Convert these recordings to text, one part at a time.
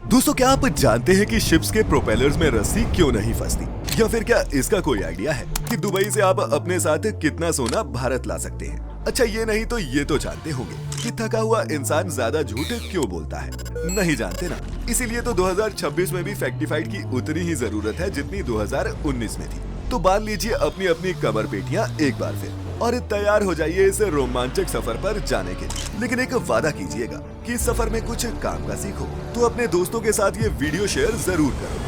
दोस्तों, क्या आप जानते हैं कि शिप्स के प्रोपेलर्स में रस्सी क्यों नहीं फंसती? या फिर क्या इसका कोई आइडिया है कि दुबई से आप अपने साथ कितना सोना भारत ला सकते हैं? अच्छा, ये नहीं तो ये तो जानते होंगे कि थका हुआ इंसान ज्यादा झूठ क्यों बोलता है। नहीं जानते ना? इसीलिए तो 2026 में भी फैक्टिफाइड की उतनी ही जरूरत है जितनी 2019 में थी। तो बांध लीजिए अपनी अपनी कमर पेटियां एक बार फिर और तैयार हो जाइए इस रोमांचक सफर पर जाने के लिए। लेकिन एक वादा कीजिएगा कि इस सफर में कुछ काम का सीखो। तो अपने दोस्तों के साथ ये वीडियो शेयर जरूर करो।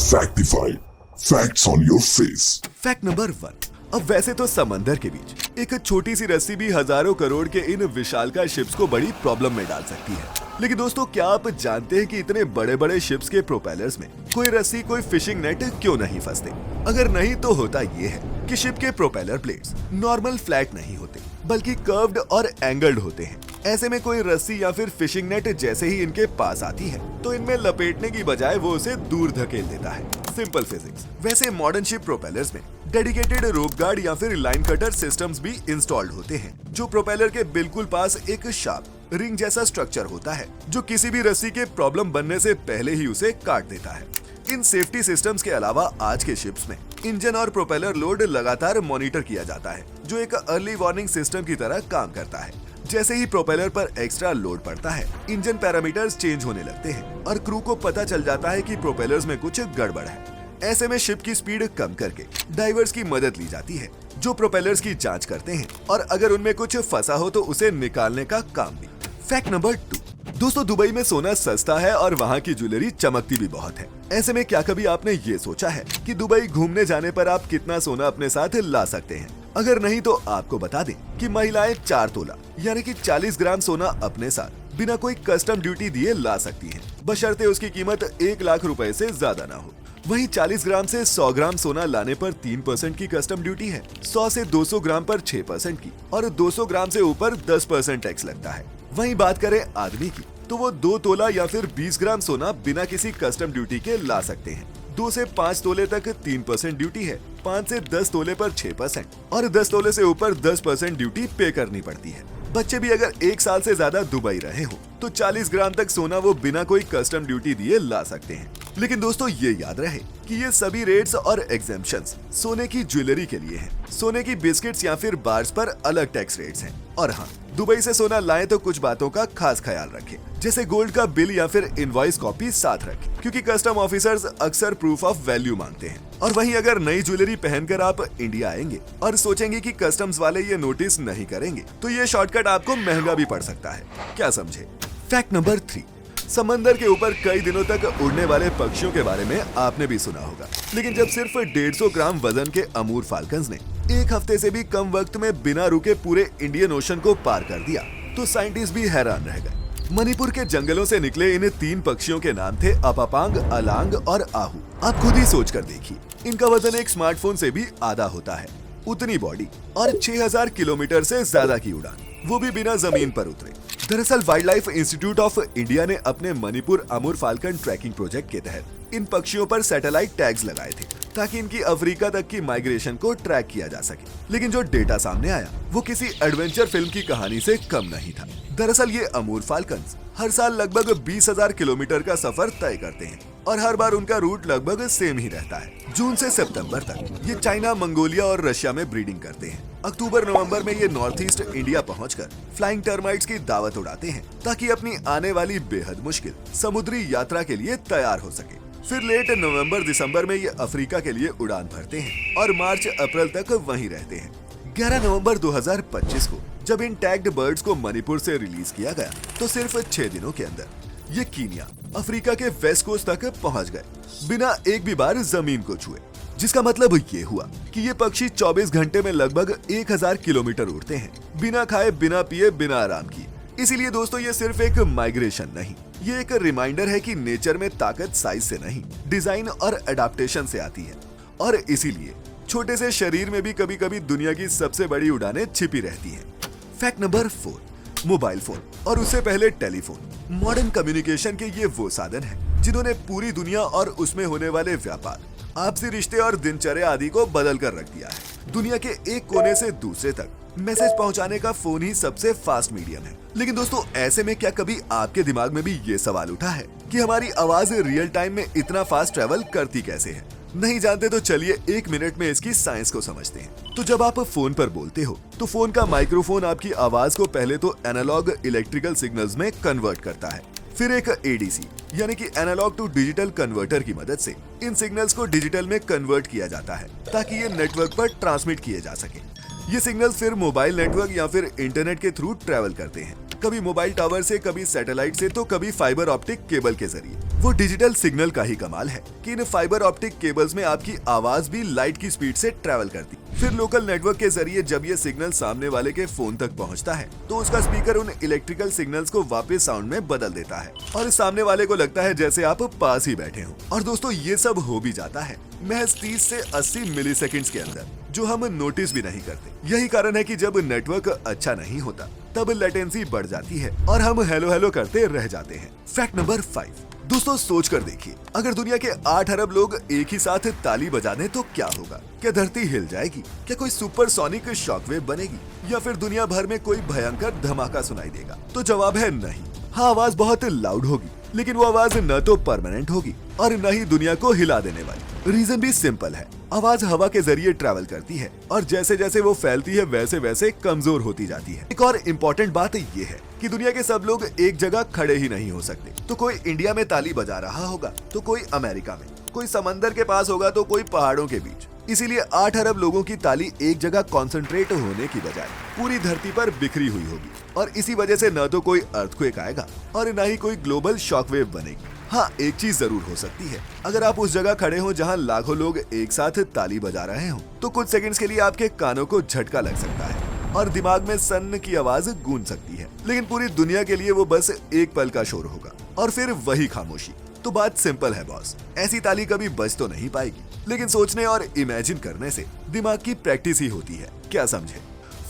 Factified. Facts on your face. Fact number 1। अब वैसे तो समंदर के बीच एक छोटी सी रस्सी भी हजारों करोड़ के इन विशालकाय शिप्स को बड़ी प्रॉब्लम में डाल सकती है। लेकिन दोस्तों, क्या आप जानते हैं कि इतने बड़े बड़े शिप्स के प्रोपेलर्स में कोई रस्सी, कोई फिशिंग नेट क्यों नहीं फंसते? अगर नहीं तो होता ये है कि शिप के प्रोपेलर ब्लेड्स नॉर्मल फ्लैट नहीं होते, बल्कि कर्व्ड और एंगल्ड होते हैं। ऐसे में कोई रस्सी या फिर फिशिंग नेट जैसे ही इनके पास आती है तो इनमें लपेटने की बजाय वो उसे दूर धकेल देता है। Simple physics. वैसे मॉडर्न शिप प्रोपेलर्स में डेडिकेटेड रोप गार्ड या फिर लाइन कटर सिस्टम्स भी इंस्टॉल्ड होते हैं, जो प्रोपेलर के बिल्कुल पास एक शार्प रिंग जैसा स्ट्रक्चर होता है, जो किसी भी रस्सी के प्रॉब्लम बनने से पहले ही उसे काट देता है। इन सेफ्टी सिस्टम्स के अलावा आज के शिप्स में इंजन और प्रोपेलर लोड लगातार मॉनिटर किया जाता है, जो एक अर्ली वार्निंग सिस्टम की तरह काम करता है। जैसे ही प्रोपेलर पर एक्स्ट्रा लोड पड़ता है, इंजन पैरामीटर्स चेंज होने लगते हैं और क्रू को पता चल जाता है कि प्रोपेलर्स में कुछ गड़बड़ है। ऐसे में शिप की स्पीड कम करके डाइवर्स की मदद ली जाती है, जो प्रोपेलर्स की जांच करते हैं और अगर उनमें कुछ फंसा हो तो उसे निकालने का काम भी। Fact number 2। दोस्तों, दुबई में सोना सस्ता है और वहाँ की ज्वेलरी चमकती भी बहुत है। ऐसे में क्या कभी आपने ये सोचा है कि दुबई घूमने जाने पर आप कितना सोना अपने साथ ला सकते हैं? अगर नहीं तो आपको बता दें कि महिलाएं 4 तोला यानी कि 40 ग्राम सोना अपने साथ बिना कोई कस्टम ड्यूटी दिए ला सकती हैं, बशर्ते उसकी कीमत 1 लाख रुपए से ज्यादा ना हो। वहीं 40 ग्राम से 100 ग्राम सोना लाने पर 3% की कस्टम ड्यूटी है, 100 से 200 ग्राम पर 6% की और 200 ग्राम से ऊपर 10% टैक्स लगता है। वहीं बात करें आदमी की, तो वो 2 तोला या फिर 20 ग्राम सोना बिना किसी कस्टम ड्यूटी के ला सकते हैं। 2 से 5 तोले तक 3% ड्यूटी है, 5 से 10 तोले पर 6% और 10 तोले से ऊपर 10% ड्यूटी पे करनी पड़ती है। बच्चे भी अगर 1 साल से ज्यादा दुबई रहे हो तो 40 ग्राम तक सोना वो बिना कोई कस्टम ड्यूटी दिए ला सकते हैं। लेकिन दोस्तों, ये याद रहे कि ये सभी रेट्स और एग्जेम्पशंस सोने की ज्वेलरी के लिए हैं। सोने की बिस्किट्स या फिर बार्स पर अलग टैक्स रेट्स हैं। और हाँ, दुबई से सोना लाएं तो कुछ बातों का खास ख्याल रखें, जैसे गोल्ड का बिल या फिर इनवॉइस कॉपी साथ रखें, क्योंकि कस्टम ऑफिसर्स अक्सर प्रूफ ऑफ वैल्यू मांगते हैं। और वहीं अगर नई ज्वेलरी पहनकर आप इंडिया आएंगे और सोचेंगे कि कस्टम्स वाले ये नोटिस नहीं करेंगे, तो ये शॉर्टकट आपको महंगा भी पड़ सकता है। क्या समझे? Fact number 3। समंदर के ऊपर कई दिनों तक उड़ने वाले पक्षियों के बारे में आपने भी सुना होगा, लेकिन जब सिर्फ 150 ग्राम वजन के अमूर फाल्कन्स ने 1 हफ्ते से भी कम वक्त में बिना रुके पूरे इंडियन ओशन को पार कर दिया, तो साइंटिस्ट भी हैरान रह गए। मणिपुर के जंगलों से निकले इन 3 पक्षियों के नाम थे अपापांग, अलांग और आहू। आप खुद ही सोच कर देखिए, इनका वजन एक स्मार्टफोन से भी आधा होता है, उतनी बॉडी और 6000 किलोमीटर से ज्यादा की उड़ान, वो भी बिना जमीन पर उतरे। दरअसल wild life institute of India ने अपने मणिपुर अमूर फाल्कन ट्रैकिंग प्रोजेक्ट के तहत इन पक्षियों पर सैटेलाइट टैग्स लगाए थे, ताकि इनकी अफ्रीका तक की माइग्रेशन को ट्रैक किया जा सके। लेकिन जो डेटा सामने आया वो किसी एडवेंचर फिल्म की कहानी से कम नहीं था। दरअसल ये अमूर फाल्कन्स हर साल लगभग 20,000 किलोमीटर का सफर तय करते हैं और हर बार उनका रूट लगभग सेम ही रहता है। जून से सितंबर तक ये चाइना, मंगोलिया और रशिया में ब्रीडिंग करते हैं। अक्टूबर-नवंबर में ये नॉर्थ ईस्ट इंडिया पहुंचकर फ्लाइंग टर्माइट्स की दावत उड़ाते हैं, ताकि अपनी आने वाली बेहद मुश्किल समुद्री यात्रा के लिए तैयार हो सके। फिर लेट नवंबर-दिसंबर में ये अफ्रीका के लिए उड़ान भरते हैं और मार्च-अप्रैल तक वहीं रहते हैं। 11 नवंबर 2025 को जब इन टैग्ड बर्ड्स को मणिपुर से रिलीज किया गया, तो सिर्फ 6 दिनों के अंदर ये कीनिया, अफ्रीका के वेस्ट कोस्ट तक पहुंच गए, बिना एक भी बार जमीन को छुए। जिसका मतलब ये हुआ कि ये पक्षी 24 घंटे में लगभग 1000 किलोमीटर उड़ते हैं, बिना खाए, बिना पिए, बिना आराम किए। इसीलिए दोस्तों, ये सिर्फ एक माइग्रेशन नहीं, ये एक रिमाइंडर है कि नेचर में ताकत साइज से नहीं, डिजाइन और एडाप्टेशन से आती है। और इसीलिए छोटे से शरीर में भी कभी कभी दुनिया की सबसे बड़ी उड़ानें छिपी रहती हैं। Fact number 4। मोबाइल फोन और उससे पहले टेलीफोन मॉडर्न कम्युनिकेशन के ये वो साधन हैं जिन्होंने पूरी दुनिया और उसमें होने वाले व्यापार, आपसी रिश्ते और दिनचर्या आदि को बदल कर रख दिया है। दुनिया के एक कोने से दूसरे तक मैसेज पहुंचाने का फोन ही सबसे फास्ट मीडियम है। लेकिन दोस्तों, ऐसे में क्या कभी आपके दिमाग में भी ये सवाल उठा है कि हमारी आवाज रियल टाइम में इतना फास्ट ट्रेवल करती कैसे है? नहीं जानते तो चलिए 1 मिनट में इसकी साइंस को समझते हैं। तो जब आप फोन पर बोलते हो तो फोन का माइक्रोफोन आपकी आवाज को पहले तो एनालॉग इलेक्ट्रिकल सिग्नल्स में कन्वर्ट करता है, फिर एक एडीसी यानी कि एनालॉग टू डिजिटल कन्वर्टर की मदद से इन सिग्नल्स को डिजिटल में कन्वर्ट किया जाता है ताकि ये नेटवर्क पर ट्रांसमिट किए जा सके। ये सिग्नल्स फिर मोबाइल नेटवर्क या फिर इंटरनेट के थ्रू ट्रेवल करते हैं, कभी मोबाइल टावर से, कभी सैटेलाइट से, तो कभी फाइबर ऑप्टिक केबल के जरिए। वो डिजिटल सिग्नल का ही कमाल है कि इन फाइबर ऑप्टिक केबल्स में आपकी आवाज भी लाइट की स्पीड से ट्रेवल करती। फिर लोकल नेटवर्क के जरिए जब ये सिग्नल सामने वाले के फोन तक पहुंचता है तो उसका स्पीकर उन इलेक्ट्रिकल सिग्नल्स को वापस साउंड में बदल देता है और सामने वाले को लगता है जैसे आप पास ही बैठे हो। और दोस्तों, ये सब हो भी जाता है महज 30 से 80 मिलीसेकंड्स के अंदर, जो हम नोटिस भी नहीं करते। यही कारण है कि जब नेटवर्क अच्छा नहीं होता तब लेटेंसी बढ़ जाती है और हम हेलो हेलो करते रह जाते हैं। फैक्ट नंबर 5, दोस्तों सोच कर देखिए, अगर दुनिया के 8 अरब लोग एक ही साथ ताली बजा दें तो क्या होगा? क्या धरती हिल जाएगी? क्या कोई सुपरसोनिक शॉकवेव बनेगी या फिर दुनिया भर में कोई भयंकर धमाका सुनाई देगा? तो जवाब है नहीं। हाँ, आवाज बहुत लाउड होगी, लेकिन वो आवाज न तो परमानेंट होगी और न ही दुनिया को हिला देने वाली। रीजन भी सिंपल है, आवाज हवा के जरिए ट्रैवल करती है और जैसे जैसे वो फैलती है वैसे वैसे कमजोर होती जाती है। एक और इम्पोर्टेंट बात ये है कि दुनिया के सब लोग एक जगह खड़े ही नहीं हो सकते। तो कोई इंडिया में ताली बजा रहा होगा तो कोई अमेरिका में, कोई समंदर के पास होगा तो कोई पहाड़ों के बीच। इसीलिए 8 अरब लोगों की ताली एक जगह कॉन्सेंट्रेट होने की बजाय पूरी धरती पर बिखरी हुई होगी और इसी वजह से न तो कोई अर्थक्वेक आएगा और न ही कोई ग्लोबल शॉकवेव बनेगी। हाँ, एक चीज जरूर हो सकती है, अगर आप उस जगह खड़े हो जहाँ लाखों लोग एक साथ ताली बजा रहे हो तो कुछ सेकंड्स के लिए आपके कानों को झटका लग सकता है और दिमाग में सन्न की आवाज गूंज सकती है, लेकिन पूरी दुनिया के लिए वो बस एक पल का शोर होगा और फिर वही खामोशी। तो बात सिंपल है बॉस, ऐसी ताली कभी बज तो नहीं पाएगी, लेकिन सोचने और इमेजिन करने से दिमाग की प्रैक्टिस ही होती है, क्या समझे?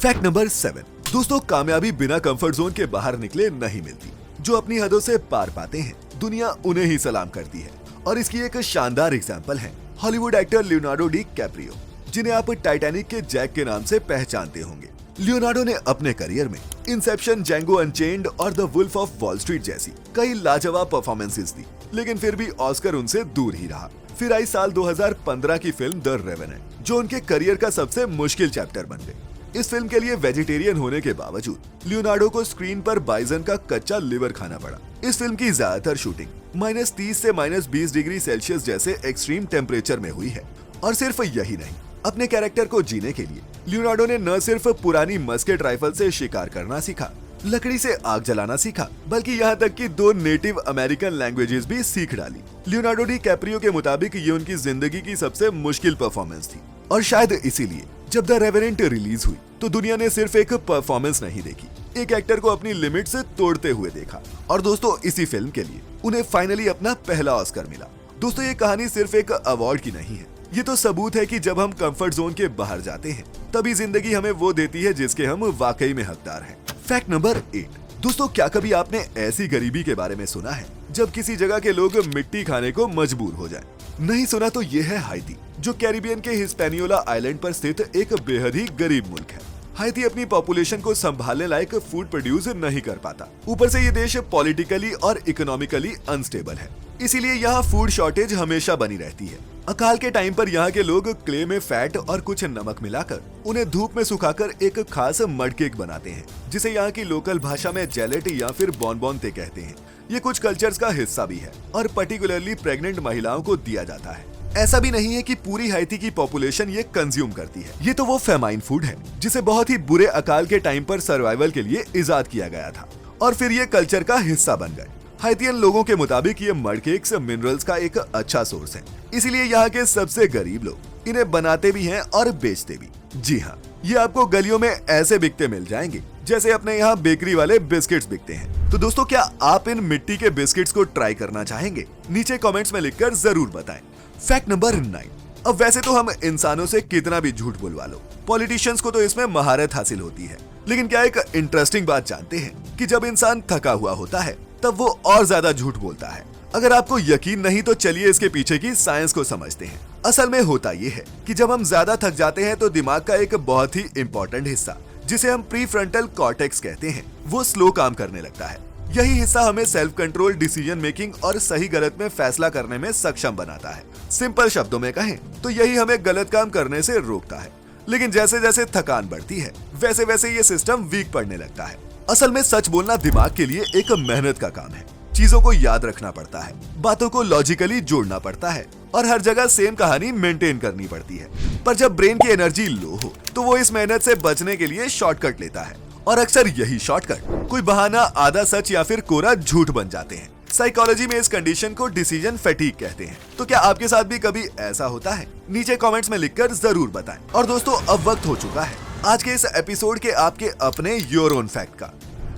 फैक्ट नंबर 7, दोस्तों कामयाबी बिना कंफर्ट जोन के बाहर निकले नहीं मिलती। जो अपनी हदों से पार पाते हैं दुनिया उन्हें ही सलाम करती है और इसकी एक शानदार एग्जांपल है Hollywood actor Leonardo D Caprio, जिन्हें आप टाइटैनिक के जैक के नाम से पहचानते होंगे। लियोनार्डो ने अपने करियर में इंसेप्शन, जेंगो अनचेन्ड और the Wolf of Wall Street जैसी कई लाजवाब परफॉर्मेंसेस दी, लेकिन फिर भी ऑस्कर उनसे दूर ही रहा। फिर आई साल 2015 की फिल्म द रेवेनेंट, जो उनके करियर का सबसे मुश्किल चैप्टर बन गई। इस फिल्म के लिए वेजिटेरियन होने के बावजूद लियोनार्डो को स्क्रीन पर बाइजन का कच्चा लिवर खाना पड़ा। इस फिल्म की ज्यादातर शूटिंग -30 से -20 डिग्री सेल्सियस जैसे एक्सट्रीम टेम्परेचर में हुई है। और सिर्फ यही नहीं, अपने कैरेक्टर को जीने के लिए लियोनार्डो ने न सिर्फ पुरानी मस्केट राइफल से शिकार करना सीखा, लकड़ी से आग जलाना सीखा, बल्कि यहाँ तक कि 2 नेटिव अमेरिकन लैंग्वेजेस भी सीख डाली। लियोनार्डो डी कैप्रियो के मुताबिक ये उनकी जिंदगी की सबसे मुश्किल परफॉर्मेंस थी और शायद इसीलिए जब द रेवेनेंट रिलीज हुई तो दुनिया ने सिर्फ एक परफॉर्मेंस नहीं देखी, एक एक्टर को अपनी लिमिट्स तोड़ते हुए देखा। और दोस्तों, इसी फिल्म के लिए उन्हें फाइनली अपना पहला ऑस्कर मिला। दोस्तों, ये कहानी सिर्फ एक अवार्ड की नहीं है, ये तो सबूत है कि जब हम कंफर्ट जोन के बाहर जाते हैं तभी जिंदगी हमें वो देती है जिसके हम वाकई में हकदार हैं। फैक्ट नंबर 8, दोस्तों क्या कभी आपने ऐसी गरीबी के बारे में सुना है जब किसी जगह के लोग मिट्टी खाने को मजबूर हो जाएं? नहीं सुना तो ये है हाइती, जो कैरिबियन के हिस्पैनियोला आइलैंड पर स्थित एक बेहद ही गरीब मुल्क है। हाइती अपनी पॉपुलेशन को संभालने लायक फूड प्रोड्यूस नहीं कर पाता। ऊपर से ये देश पॉलिटिकली और इकोनॉमिकली अनस्टेबल है, इसीलिए यहाँ फूड शॉर्टेज हमेशा बनी रहती है। अकाल के टाइम पर यहाँ के लोग क्ले में फैट और कुछ नमक मिलाकर उन्हें धूप में सुखाकर एक खास मड केक बनाते हैं, जिसे यहाँ की लोकल भाषा में जेलेट या फिर बॉनबॉनते कहते हैं। ये कुछ कल्चर्स का हिस्सा भी है और पर्टिकुलरली प्रेग्नेंट महिलाओं को दिया जाता है। ऐसा भी नहीं है कि पूरी हाइती की पॉपुलेशन ये कंज्यूम करती है, ये तो वो फेमाइन फूड है जिसे बहुत ही बुरे अकाल के टाइम पर सर्वाइवल के लिए इजाद किया गया था और फिर ये कल्चर का हिस्सा बन गए। हाइतियन लोगों के मुताबिक ये मड केक्स मिनरल्स का एक अच्छा सोर्स है, इसीलिए यहाँ के सबसे गरीब लोग इन्हें बनाते भी हैं और बेचते भी। जी हाँ, ये आपको गलियों में ऐसे बिकते मिल जाएंगे जैसे अपने यहाँ बेकरी वाले बिस्किट्स बिकते हैं। तो दोस्तों, क्या आप इन मिट्टी के बिस्किट्स को ट्राई करना चाहेंगे? नीचे कमेंट्स में लिखकर जरूर बताएं। फैक्ट नंबर 9, अब वैसे तो हम इंसानों से कितना भी झूठ बुलवा लो, पॉलिटिशियंस को तो इसमें महारत हासिल होती है, लेकिन क्या एक इंटरेस्टिंग बात जानते हैं कि जब इंसान थका हुआ होता है तब वो और ज्यादा झूठ बोलता है। अगर आपको यकीन नहीं तो चलिए इसके पीछे की साइंस को समझते हैं। असल में होता ये है कि जब हम ज्यादा थक जाते हैं तो दिमाग का एक बहुत ही इंपॉर्टेंट हिस्सा जिसे हम प्रीफ्रंटल कॉर्टेक्स कहते हैं, वो स्लो काम करने लगता है। यही हिस्सा हमें सेल्फ कंट्रोल, डिसीजन मेकिंग और सही गलत में फैसला करने में सक्षम बनाता है। सिंपल शब्दों में कहें तो यही हमें गलत काम करने से रोकता है। लेकिन जैसे जैसे थकान बढ़ती है वैसे वैसे ये सिस्टम वीक पड़ने लगता है। असल में सच बोलना दिमाग के लिए एक मेहनत का काम है। चीजों को याद रखना पड़ता है, बातों को लॉजिकली जोड़ना पड़ता है और हर जगह सेम कहानी मेंटेन करनी पड़ती है। पर जब ब्रेन की एनर्जी लो हो तो वो इस मेहनत से बचने के लिए शॉर्टकट लेता है और अक्सर यही शॉर्टकट कोई बहाना, आधा सच या फिर कोरा झूठ बन जाते हैं। साइकोलॉजी में इस कंडीशन को डिसीजन फैटीग कहते हैं। तो क्या आपके साथ भी कभी ऐसा होता है? नीचे कमेंट्स में लिखकर जरूर बताएं। और दोस्तों, अब वक्त हो चुका है आज के इस एपिसोड के आपके अपने योर ओन फैक्ट का।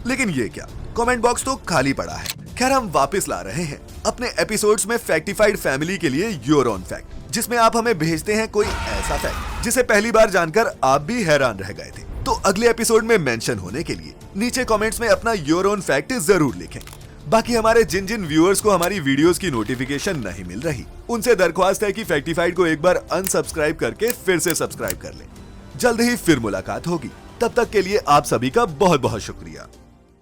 लेकिन ये क्या, कमेंट बॉक्स तो खाली पड़ा है। खैर, हम वापस ला रहे हैं अपने एपिसोड्स में फैक्टिफाइड फैमिली के लिए योर ओन फैक्ट, जिसमें आप हमें भेजते हैं कोई ऐसा फैक्ट जिसे पहली बार जानकर आप भी हैरान रह गए थे। तो अगले एपिसोड में मेंशन होने के लिए नीचे कमेंट्स में अपना योर ओन फैक्ट जरूर लिखें। बाकी हमारे जिन जिन व्यूअर्स को हमारी वीडियोस की नोटिफिकेशन नहीं मिल रही, उनसे दरख्वास्त है कि फैक्टिफाइड को एक बार अनसब्सक्राइब करके फिर से सब्सक्राइब कर लें। जल्द ही फिर मुलाकात होगी, तब तक के लिए आप सभी का बहुत बहुत शुक्रिया।